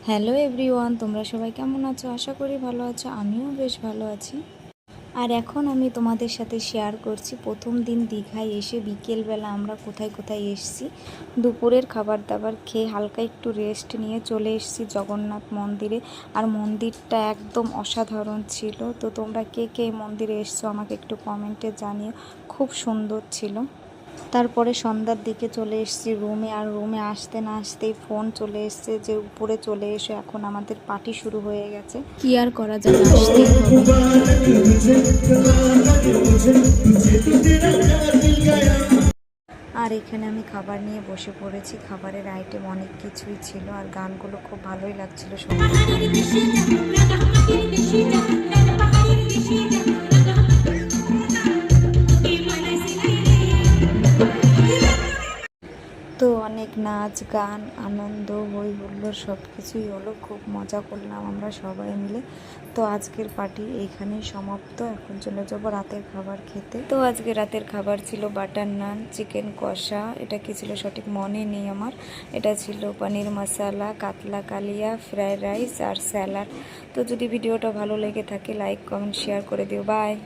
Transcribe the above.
Hello everyone, তোমরা সবাই কেমন আছো? আশা করি ভালো আছো। আমিও বেশ ভালো আছি। আর এখন আমি তোমাদের সাথে শেয়ার করছি প্রথম দিন দীঘায় এসে বিকেলবেলা আমরা কোথায় কোথায় এসেছি। দুপুরের খাবার দাবার খেয়ে হালকা একটু রেস্ট নিয়ে চলে এসেছি জগন্নাথ মন্দিরে। আর মন্দিরটা একদম অসাধারণ ছিল। তো তোমরা কে কে মন্দিরে এসছো আমাকে একটু কমেন্টে জানিও। খুব সুন্দর ছিল। তারপরে সন্ধ্যার দিকে চলে এসেছি রুমে। আর রুমে আসতে না আসতেই ফোন চলে এসছে যে উপরে চলে এসো, এখন আমাদের পার্টি শুরু হয়ে গেছে। কি আর করা যাবে, আসতেই হবে। আর এখানে আমি খাবার নিয়ে বসে পড়েছি। খাবারের আইটেম অনেক কিছুই ছিল আর গানগুলো খুব ভালোই লাগছিল শুনতে। তো অনেক নাচ গান আনন্দ হই হুল্লোড় সব কিছুই হলো। খুব মজা করলাম আমরা সবাই মিলে। তো আজকের পার্টি এইখানেই সমাপ্ত। এখন চলে যাবো রাতের খাবার খেতে। তো আজকে রাতের খাবার ছিল বাটার নান, চিকেন কষা, এটা কি ছিল সঠিক মনে নেই আমার। এটা ছিল পনির মশলা, কাতলা কালিয়া, ফ্রাইড রাইস আর স্যালাড। তো যদি ভিডিওটা ভালো লেগে থাকে লাইক কমেন্ট শেয়ার করে দিও। বাই।